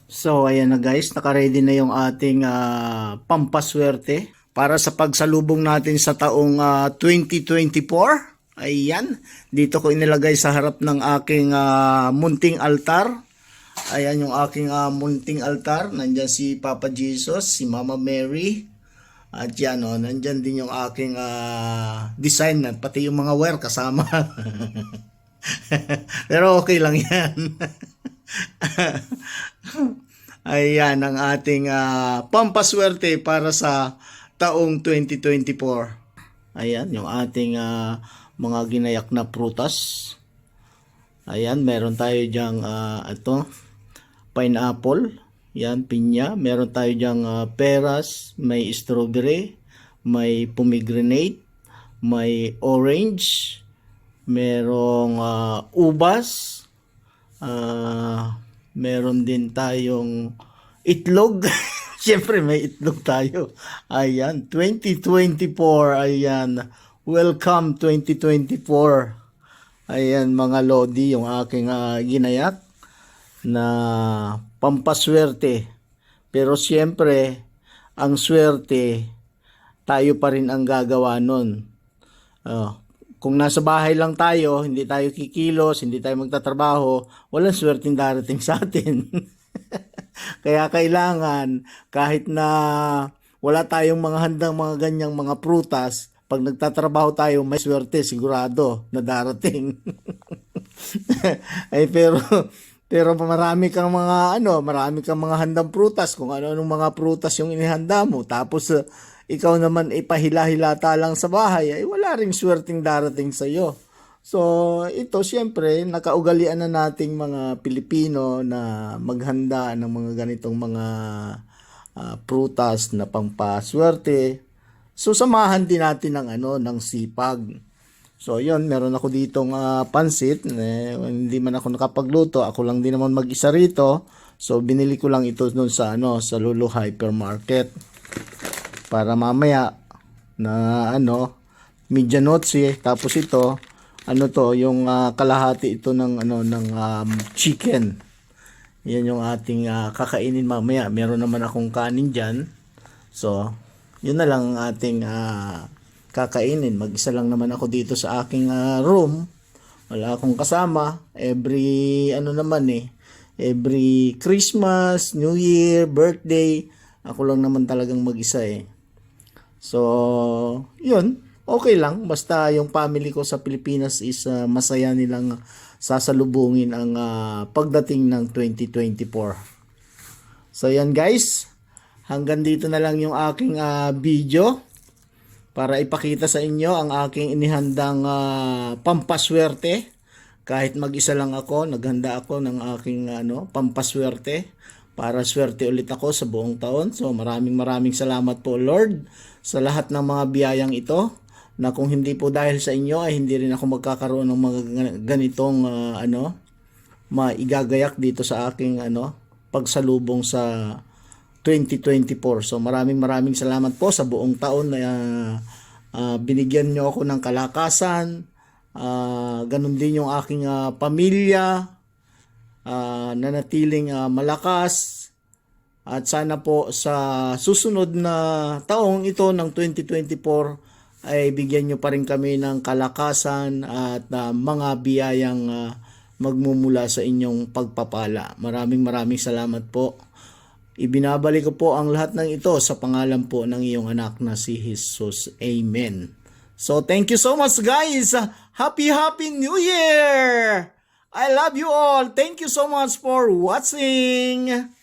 So ayan na guys, naka-ready na yung ating pampaswerte para sa pagsalubong natin sa taong 2024. Ayan, dito ko inilagay sa harap ng aking munting altar. Ayan yung aking munting altar. Nandyan si Papa Jesus, si Mama Mary. At yan nandyan din yung aking design, pati yung mga wire kasama. Pero okay lang yan. Ayan ang ating pampaswerte para sa taong 2024. Ayan yung ating mga ginayak na prutas. Ayan, meron tayo diyang pineapple, yan, pinya. Meron tayo diyang peras, may strawberry, may pomegranate, may orange, merong ubas, meron din tayong itlog. Siyempre may itlog tayo. Ayan, 2024. Ayan, welcome 2024. Ayan mga lodi, yung aking ginayak na pampaswerte. Pero siyempre, ang swerte, tayo pa rin ang gagawa nun. Kung nasa bahay lang tayo, hindi tayo kikilos, hindi tayo magtatrabaho, walang swerteng darating sa atin. Kaya kailangan, kahit na wala tayong mga handang mga ganyang mga prutas, pag nagtatrabaho tayo, may swerte, sigurado na darating. Ay, pero marami kang mga handang prutas, kung ano-anong mga prutas yung inihanda mo, tapos ikaw naman ipahila-hilata lang sa bahay, ay wala ring swerteng darating sa iyo. So, ito siyempre, nakaugalian na nating mga Pilipino na maghanda ng mga ganitong mga prutas na pampaswerte. So, samahan din natin ng sipag. So, yun, meron ako ditong pansit. Hindi man ako nakapagluto, ako lang din naman mag-isa rito. So, binili ko lang ito doon sa Lulu Hypermarket. Para mamaya na medianoche, tapos ito yung kalahati ito ng chicken. Yan yung ating kakainin mamaya. Meron naman akong kanin diyan. So, yun na lang ang ating kakainin. Mag-isa lang naman ako dito sa aking room. Wala akong kasama. Every Christmas, New Year, birthday, ako lang naman talagang mag-isa eh. So, yun, okay lang. Basta yung family ko sa Pilipinas is masaya nilang sasalubungin ang pagdating ng 2024. So, yan guys. Hanggang dito na lang yung aking video para ipakita sa inyo ang aking inihandang pampaswerte. Kahit mag-isa lang ako, naghanda ako ng aking pampaswerte para swerte ulit ako sa buong taon. So maraming salamat po Lord sa lahat ng mga biyayang ito, na kung hindi po dahil sa inyo ay hindi rin ako magkakaroon ng mga ganitong maigagayak dito sa aking pagsalubong sa 2024. So maraming salamat po sa buong taon na binigyan nyo ako ng kalakasan. Ganun din yung aking pamilya, nanatiling malakas. At sana po sa susunod na taong ito ng 2024 ay bigyan nyo pa rin kami ng kalakasan at mga biyayang magmumula sa inyong pagpapala. Maraming salamat po. Ibinabalik ko po ang lahat ng ito sa pangalan po ng iyong anak na si Jesus. Amen. So thank you so much guys. Happy New Year! I love you all. Thank you so much for watching.